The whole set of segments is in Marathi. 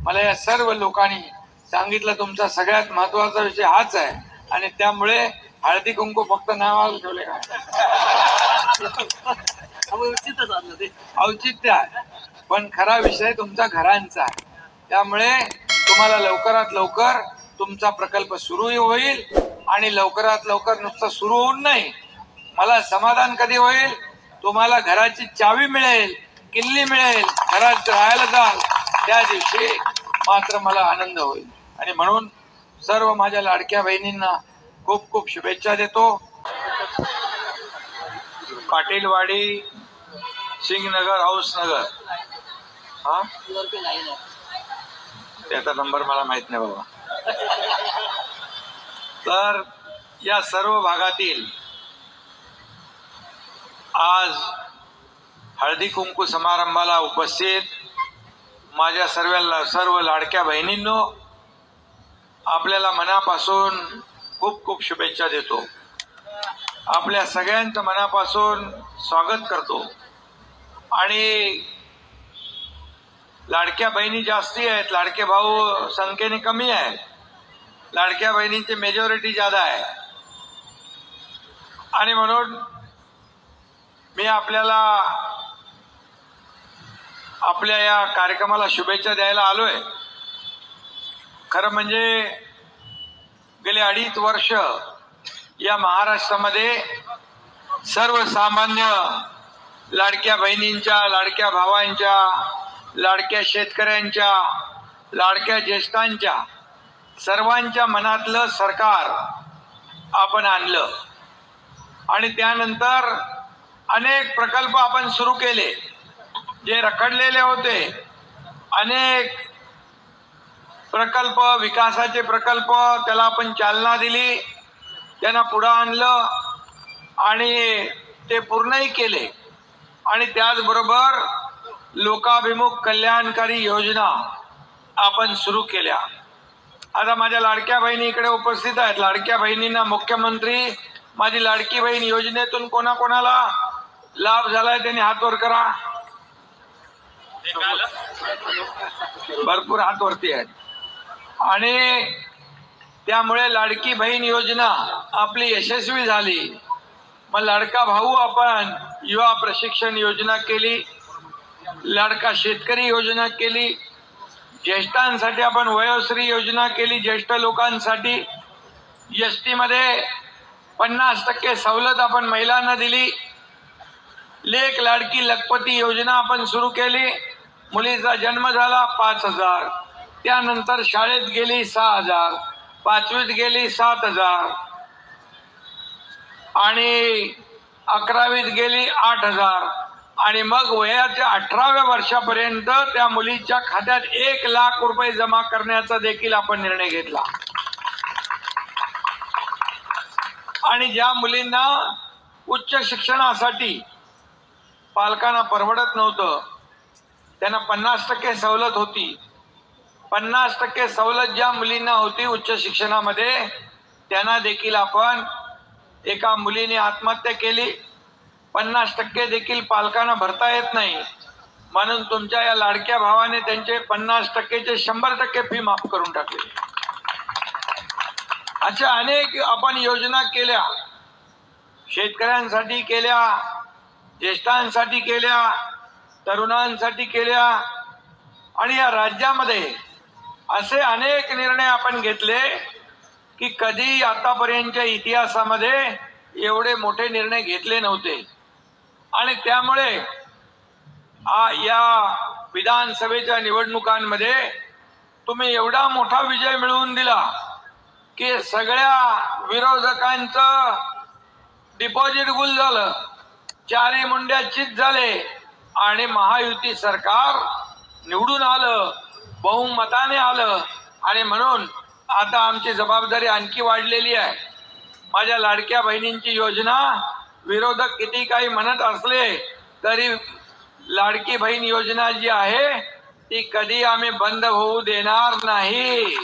मला या सर्व लोकांनी सांगितलं तुमचा सगळ्यात महत्वाचा विषय हाच आहे आणि त्यामुळे हळदी कुंकू फक्त नावाला ठेवले का औचित्य आहे, पण खरा विषय तुमचा घरांचा आहे. त्यामुळे तुम्हाला लवकरात लवकर तुमचा प्रकल्प सुरू होईल आणि लवकरात लवकर नुसतं सुरू होऊन नाही, मला समाधान कधी होईल, तुम्हाला घराची चावी मिळेल, किल्ली मिळेल, घरात राहायला जाल त्या दिवशी मात्र मला आनंद होईल. आणि म्हणून सर्व माझ्या लाडक्या बहिणींना खूप खूप शुभेच्छा देतो. पाटीलवाडी, सिंगनगर, हौसनगर, हा त्याचा नंबर मला माहित नाही बाबा. तर या सर्व भागातील आज हळदी कुंकू समारंभाला उपस्थित माझ्या सर्व लाडक्या बहिणींनो, आपल्याला मनापासून खूप खूप शुभेच्छा देतो. आपल्या सगळ्यांचं मनापासून स्वागत करतो. आणि लाडक्या बहिणी जास्ती आहेत, लाडके भाऊ संख्येने कमी आहेत. लाडक्या बहिणींची मेजॉरिटी ज्यादा आहे आणि म्हणून मी आपल्याला आपल्या या कार्यक्रमाला शुभेच्छा द्यायला आलोय. खरं म्हणजे गेले 2.5 वर्ष या महाराष्ट्रामध्ये सर्वसामान्य लाडक्या बहिणींच्या, लाडक्या भावांच्या, लाडक्या शेतकऱ्यांच्या, लाडक्या ज्येष्ठांच्या सर्वांच्या मनातलं सरकार आपण आणलं आणि त्यानंतर अनेक प्रकल्प आपण सुरू केले. जे रखडलेले होते अनेक प्रकल्प, विकासाचे प्रकल्प, त्याला आपण चालना दिली, त्यांना पुढे आणलं आणि ते पूर्णही केले. आणि त्याचबरोबर लोकाभिमुख कल्याणकारी योजना आपण सुरू केल्या. आता माझ्या लाडक्या बहिणी इकडे उपस्थित आहेत. लाडक्या बहिणींना मुख्यमंत्री माझी लाडकी बहीण योजनेतून कोणाकोणाला लाभ झालाय त्यांनी हात वर करा. भरपूर हात वरती आहेत. आणि त्यामुळे लाडकी बहीण योजना आपली यशस्वी झाली. मग लाडका भाऊ आपण युवा प्रशिक्षण योजना केली, लाडका शेतकरी योजना केली, ज्येष्ठांसाठी आपण वयोश्री योजना केली, ज्येष्ठ लोकांसाठी एसटी मध्ये 50% सवलत आपण महिलांना दिली, लेक लाडकी लखपती योजना आपण सुरू केली. मुलीचा जन्म झाला 5,000, त्यानंतर शाळेत गेली 6,000, 5वीत गेली 7,000 आणि 11वीत गेली 8,000 आणि मग वयाच्या 18व्या वर्षापर्यंत त्या मुलीच्या खात्यात 1 लाख रुपये जमा करण्याचा देखील आपण निर्णय घेतला. आणि ज्या मुलींना उच्च शिक्षणासाठी पालकांना परवडत नव्हतं त्यांना 50% सवलत होती. 50% सवलत ज्या मुलींना होती उच्च शिक्षणामध्ये त्यांना देखील आपण, एका मुलीने आत्महत्या केली, 50% देखील पालकांना भरता येत नाही म्हणून तुमच्या या लाडक्या भावाने त्यांचे 50%चे 100% फी माफ करून टाकली. अशा अनेक आपण योजना केल्या, शेतकऱ्यांसाठी केल्या, ज्येष्ठांसाठी केल्या, तरुणांसाठी केल्या. आणि या राज्यामध्ये असे अनेक निर्णय आपण घेतले की कधी आतापर्यंतच्या इतिहासामध्ये एवढे मोठे निर्णय घेतले नव्हते. आणि त्यामुळे या विधानसभेच्या निवडणुकांमध्ये तुम्ही एवढा मोठा विजय मिळवून दिला की सगळ्या विरोधकांचं डिपॉझिट गुल झालं, चारी मुंड्या चित झाले आणि महायुती सरकार निवडून आलं, बहुमताने आलं. आणि म्हणून आता आमची जबाबदारी आणखी वाढलेली आहे. माझ्या लाडक्या बहिणींची योजना विरोधक किती काही म्हणत असले तरी लाडकी बहीण योजना जी आहे ती कधी आम्ही बंद होऊ देणार नाही.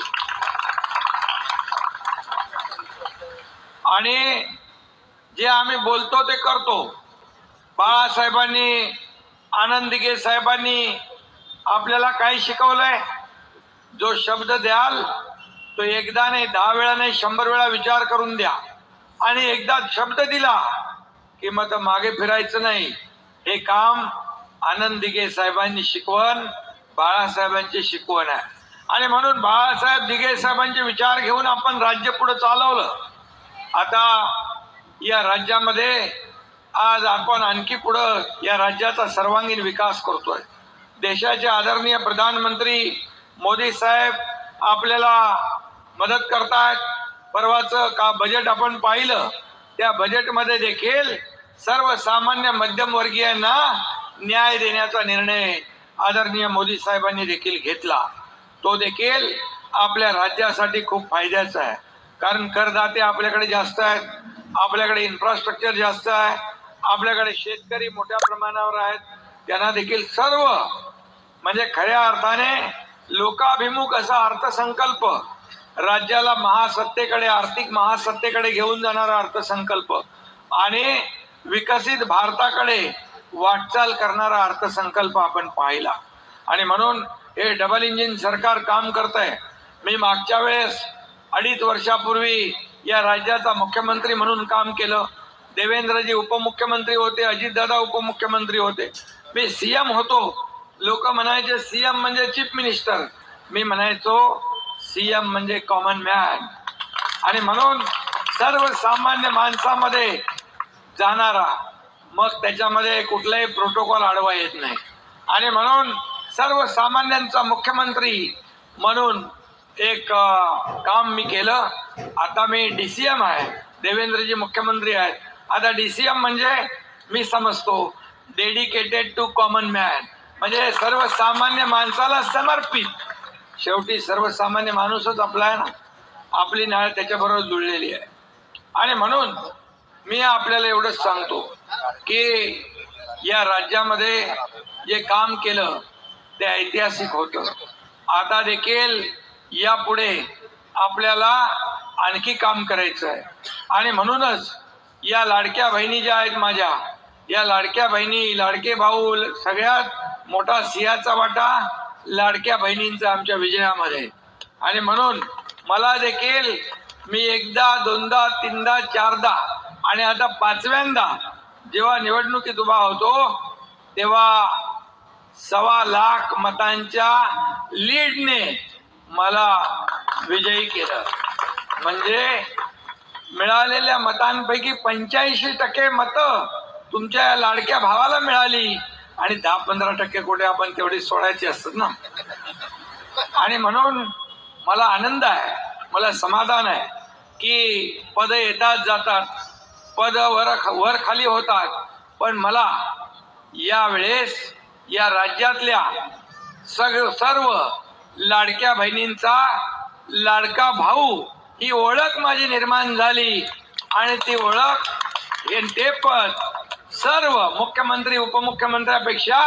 आणि जे आम्ही बोलतो ते करतो. बाळासाहेबांनी, आनंद दिघे साहेबांनी आपल्याला काय शिकवलंय? जो शब्द द्याल तो एकदा नाही, 10 वेळा नाही, 100 वेळा विचार करून द्या. आणि एकदा शब्द दिला की मग मागे फिरायचं नाही. हे काम आनंद दिघे साहेबांनी शिकवण, बाळासाहेबांची शिकवण आहे. आणि म्हणून बाळासाहेब दिघे साहेबांचे विचार घेऊन आपण राज्य पुढे चालवलं. आता या राज्यामध्ये आज आपण आणखी पुढं या राज्याचा सर्वांगीण विकास करतोय. देशाचे आदरणीय प्रधानमंत्री मोदी साहेब आपल्याला मदत करतायत. परवाचं का बजेट आपण पाहिलं, त्या बजेटमध्ये देखील सर्वसामान्य मध्यमवर्गीयांना न्याय देण्याचा निर्णय आदरणीय मोदी साहेबांनी देखील घेतला. तो देखील आपल्या राज्यासाठी खूप फायद्याचा आहे. कारण करदाते आपल्याकडे जास्त आहेत, आपल्याकडे इन्फ्रास्ट्रक्चर जास्त आहे, आपल्याकडे शेतकरी मोठ्या प्रमाणावर आहेत. त्यांना देखील सर्व म्हणजे खऱ्या अर्थाने लोकाभिमुख असा अर्थसंकल्प, राज्याला महासत्तेकडे, आर्थिक महासत्तेकडे घेऊन जाणारा अर्थसंकल्प आणि विकसित भारताकडे वाटचाल करणारा अर्थसंकल्प आपण पाहिला. आणि म्हणून हे डबल इंजिन सरकार काम करत आहे. मी मागच्या वेळेस 2.5 वर्षापूर्वी या राज्याचा मुख्यमंत्री म्हणून काम केलं. देवेंद्रजी उपमुख्यमंत्री होते, अजितदादा उपमुख्यमंत्री होते, मी सीएम होतो. लोक म्हणायचे सीएम म्हणजे चीफ मिनिस्टर, मी म्हणायचो सीएम म्हणजे कॉमन मॅन. आणि म्हणून सर्वसामान्य माणसामध्ये जाणारा, मग त्याच्यामध्ये कुठलाही प्रोटोकॉल आडवा येत नाही. आणि म्हणून सर्वसामान्यांचा मुख्यमंत्री म्हणून एक काम मी केलं. आता मी DCM आहे, देवेंद्रजी मुख्यमंत्री आहेत. आता DCM म्हणजे मी समजतो डेडिकेटेड टू कॉमन मॅन, म्हणजे सर्वसामान्य माणसाला समर्पित. शेवटी सर्वसामान्य माणूसच आपला आहे ना, आपली नाळ त्याच्याबरोबर जुळलेली आहे. आणि म्हणून मी आपल्याला एवढंच सांगतो की या राज्यामध्ये जे काम केलं ते ऐतिहासिक होतं. आता देखील यापुढे आपल्याला आणखी काम करायचं आहे. आणि म्हणूनच या लाडक्या बहिणी ज्या आहेत माझ्या, या लाडक्या बहिणी, लाडके भाऊ, सगळ्यात मोठा सिंहाचा वाटा लाडक्या बहिणींचा आमच्या विजयामध्ये. आणि म्हणून मला देखील मी एकदा, दोनदा, तीनदा, चारदा आणि आता 5व्यांदा जेव्हा निवडणुकीत उभा होतो तेव्हा 1.25 लाख मतांच्या लीडने मला विजयी केलं. म्हणजे मिळालेल्या मतांपैकी 85% मतं तुमच्या लाडक्या भावाला मिळाली आणि 10-15% कुठे आपण तेवढी सोडायची असतात ना. आणि म्हणून मला आनंद आहे, मला समाधान आहे की पद येतात जातात, पद वर खाली होतात, पण मला यावेळेस या राज्यातल्या सर्व लाडक्या बहिणींचा लाडका भाऊ ही ओळख माझी निर्माण झाली. आणि ती ओळख हे ते पद सर्व मुख्यमंत्री उपमुख्यमंत्र्यापेक्षा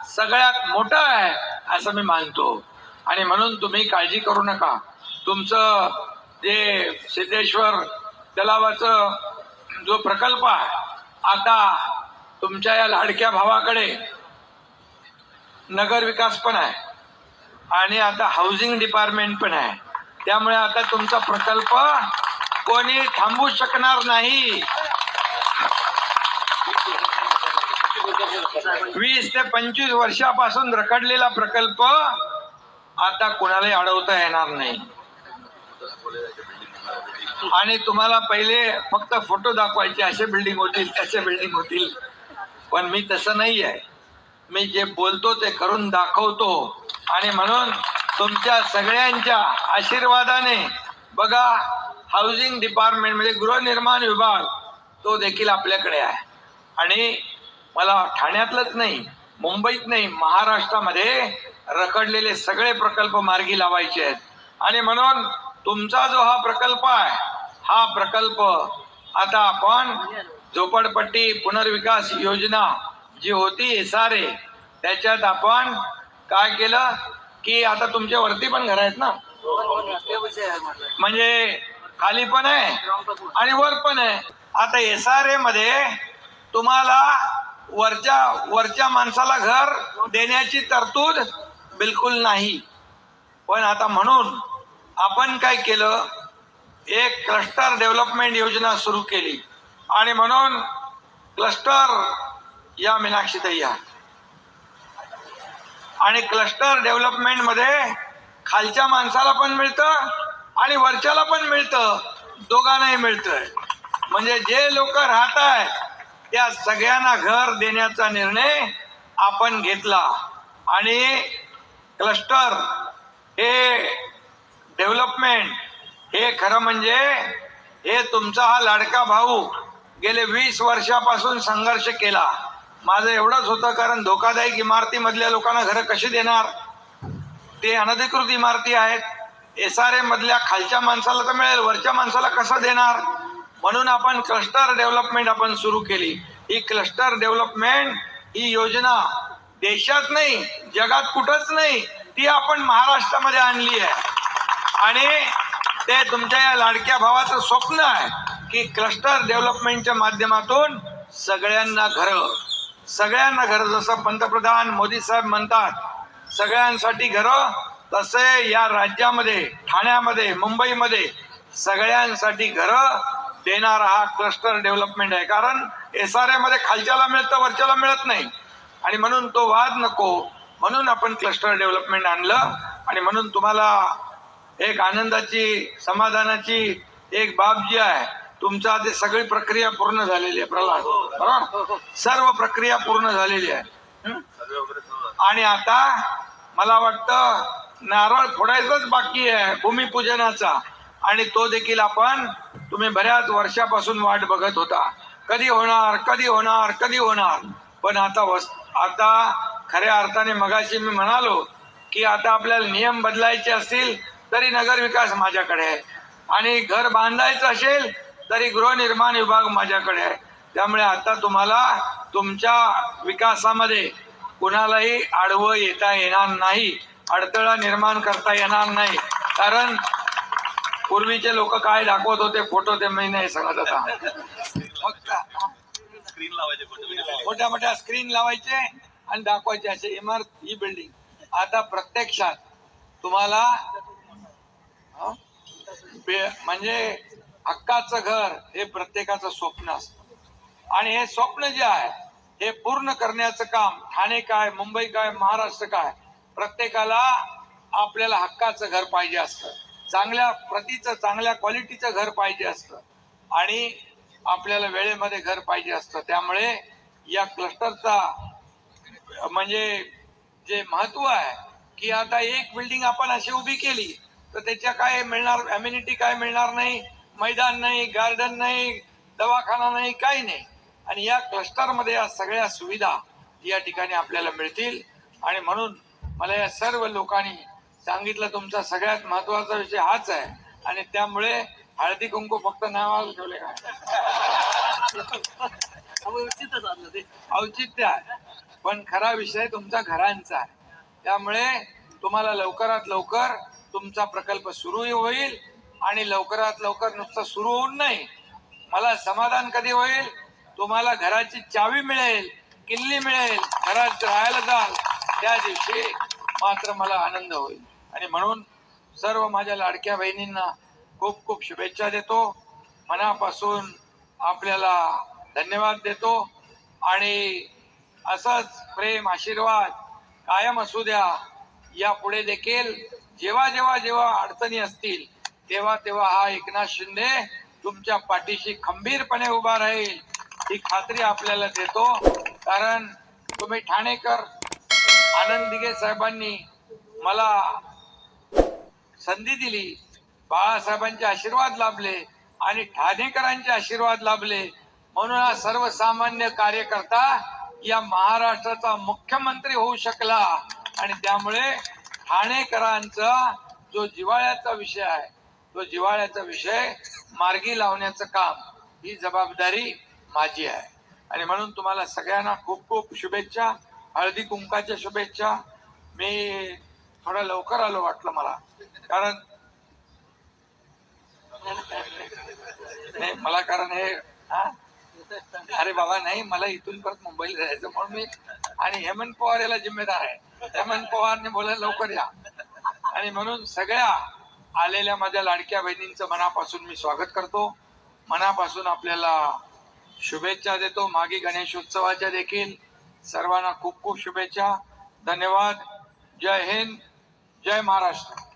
सगळ्यात मोठं आहे असं मी मानतो. आणि म्हणून तुम्ही काळजी करू नका. तुमचं जे सिद्धेश्वर तलावाचं जो प्रकल्प आहे, आता तुमच्या या लाडक्या भावाकडे नगर विकास पण आहे आणि आता हाऊसिंग डिपार्टमेंट पण आहे. त्यामुळे आता तुमचा प्रकल्प कोणी थांबवू शकणार नाही. 20 ते 25 वर्षापासून रखडलेला प्रकल्प आता कोणालाही अडवता येणार नाही. आणि तुम्हाला पहिले फक्त फोटो दाखवायचे, असे बिल्डिंग होतील, तसे बिल्डिंग होतील, पण मी तसं नाही आहे. मी जे बोलतो ते करून दाखवतो. आणि म्हणून तुमच्या सगळ्यांच्या आशीर्वादाने बघा, हाऊसिंग डिपार्टमेंट म्हणजे गृहनिर्माण विभाग तो देखील आपल्याकडे आहे. आणि मला ठाण्यातलंच नाही, मुंबईत नाही, महाराष्ट्रामध्ये रखडलेले सगळे प्रकल्प मार्गी लावायचे आहेत. आणि म्हणून तुमचा जो हा प्रकल्प आहे, हा प्रकल्प आता आपण झोपडपट्टी पुनर्विकास योजना जी होती SRA, त्याच्यात आपण काय केलं की आता तुमच्या वरती पण घर आहेत ना, म्हणजे खाली पण आहे आणि वर पण आहे. आता SRA मध्ये तुम्हाला वरच्या माणसाला घर देण्याची तरतूद बिलकुल नाही. पण आता म्हणून आपण काय केलं, एक क्लस्टर डेव्हलपमेंट योजना सुरू केली आणि म्हणून क्लस्टर या मीनाक्षीताई या आणि क्लस्टर डेव्हलपमेंट मध्ये खालच्या माणसाला पण मिळतं आणि वरच्याला पण मिळतं, दोघांनाही मिळतंय. म्हणजे जे लोक राहत आहेत त्या सगळ्यांना घर देण्याचा निर्णय आपण घेतला आणि क्लस्टर हे डेव्हलपमेंट हे खरं म्हणजे हे तुमचा हा लाडका भाऊ गेले 20 वर्षापासून संघर्ष केला. माझं एवढंच होतं, कारण धोकादायक इमारतीमधल्या लोकांना घरं कशी देणार, ते अनधिकृत इमारती आहेत. SRA मधल्या खालच्या माणसाला तर मिळेल, वरच्या माणसाला कसं देणार, म्हणून आपण क्लस्टर डेव्हलपमेंट आपण सुरू केली. ही क्लस्टर डेव्हलपमेंट ही योजना देशात नाही जगात कुठंच नाही, ती आपण महाराष्ट्रामध्ये आणली आहे. आणि ते तुमच्या या लाडक्या भावाचं स्वप्न आहे की क्लस्टर डेव्हलपमेंटच्या माध्यमातून सगळ्यांना घर, जसं पंतप्रधान मोदी साहेब म्हणतात सगळ्यांसाठी घर, तसे या राज्यामध्ये ठाण्यामध्ये मुंबईमध्ये सगळ्यांसाठी घर देणारा हा क्लस्टर डेव्हलपमेंट आहे. कारण SRA मध्ये खालच्याला मिळतं वरच्याला मिळत नाही आणि म्हणून तो वाद नको म्हणून आपण क्लस्टर डेव्हलपमेंट आणलं. आणि म्हणून तुम्हाला एक आनंदाची समाधानाची एक बाब जी आहे, तुमचा ते सगळी प्रक्रिया पूर्ण झालेली आहे प्रल्हाद, बरोबर, सर्व प्रक्रिया पूर्ण झालेली आहे. आणि आता मला वाटतं नारळ फोडायचाच बाकी आहे भूमिपूजनाचा, आणि तो देखील आपण तुम्ही बऱ्याच वर्षापासून वाट बघत होता, कधी होणार कधी होणार कधी होणार. पण आता खऱ्या अर्थाने मगाशी मी म्हणालो की आता आपल्याला नियम बदलायचे असतील तरी नगर विकास माझ्याकडे आहे, आणि घर बांधायचं असेल तरी गृहनिर्माण विभाग माझ्याकडे आहे. त्यामुळे आता तुम्हाला तुमच्या विकासामध्ये कुणालाही आडवं येता येणार नाही, अडथळा निर्माण करता येणार नाही. कारण पूर्वीचे लोक काय दाखवत होते फोटो, ते मी नाही सांगत. आता फक्त स्क्रीन लावायचे, मोठ्या मोठ्या स्क्रीन लावायचे आणि दाखवायचे असे इमारत, ही बिल्डिंग. आता प्रत्यक्षात तुम्हाला म्हणजे हक्काचं घर हे प्रत्येकाचं स्वप्न असतं, आणि हे स्वप्न जे आहे हे पूर्ण करण्याचं काम ठाणे काय मुंबई काय महाराष्ट्र काय, प्रत्येकाला आपल्याला हक्काचं घर पाहिजे असतं, चांगल्या प्रतीचं चांगल्या क्वालिटीचं घर पाहिजे असतं, आणि आपल्याला वेळेमध्ये घर पाहिजे असतं. त्यामुळे या क्लस्टरचा म्हणजे जे महत्व आहे की आता एक बिल्डिंग आपण अशी उभी केली तर त्याच्या काय मिळणार, अम्युनिटी काय मिळणार नाही, मैदान नाही, गार्डन नाही, दवाखाना नाही, काही नाही. आणि या क्लस्टर मध्ये या सगळ्या सुविधा या ठिकाणी आपल्याला मिळतील. आणि म्हणून मला या सर्व लोकांनी सांगितलं तुमचा सगळ्यात महत्वाचा विषय हाच आहे, आणि त्यामुळे हळदी कुंकू फक्त नावाला ठेवले काय औचित्य आहे, पण खरा विषय तुमचा घरांचा आहे. त्यामुळे तुम्हाला लवकरात लवकर तुमचा प्रकल्प सुरू होईल, आणि लवकरात लवकर नुसतं सुरू होऊन नाही, मला समाधान कधी होईल, तुम्हाला घराची चावी मिळेल, किल्ली मिळेल, घरात राहायला जाल त्या दिवशी मात्र मला आनंद होईल. आणि म्हणून सर्व माझ्या लाडक्या बहिणींना खूप खूप शुभेच्छा देतो, मनापासून आपल्याला धन्यवाद देतो, आणि असंच प्रेम आशीर्वाद कायम असू द्या. यापुढे देखील जेव्हा जेव्हा जेव्हा अडचणी असतील तेव्हा तेव्हा हा एकनाथ शिंदे तुमच्या पाठीशी खंबीरपणे उभा राहील, ही खात्री आपल्याला देतो. कारण तुम्ही ठाणेकर, आनंद दिघे साहेबांनी मला संधी दिली, बाळासाहेबांचे आशीर्वाद लाभले आणि ठाणेकरांचे आशीर्वाद लाभले, म्हणून हा सर्वसामान्य कार्यकर्ता या महाराष्ट्राचा मुख्यमंत्री होऊ शकला. आणि त्यामुळे ठाणेकरांचा जो जिव्हाळ्याचा विषय आहे तो जिव्हाळ्याचा विषय मार्गी लावण्याचं काम ही जबाबदारी माझी आहे. आणि म्हणून तुम्हाला सगळ्यांना खूप खूप शुभेच्छा, हळदी कुंकाच्या शुभेच्छा. मी थोडा लवकर आलो वाटलं मला, कारण मला कारण हे अरे बाबा नाही, मला इथून परत मुंबईला जायचं म्हणून मी, आणि हेमंत पवार याला जिम्मेदार आहे, हेमंत पवारने बोलायला लवकर या. आणि म्हणून सगळ्या आलेल्या माझ्या लाडक्या बहिणींचं मनापासून मी स्वागत करतो. मनापासून आपल्याला शुभेच्छा देतो. मागे गणेशोत्सवाच्या देखील सर्वांना खूप खूप शुभेच्छा. धन्यवाद. जय हिंद, जय महाराष्ट्र.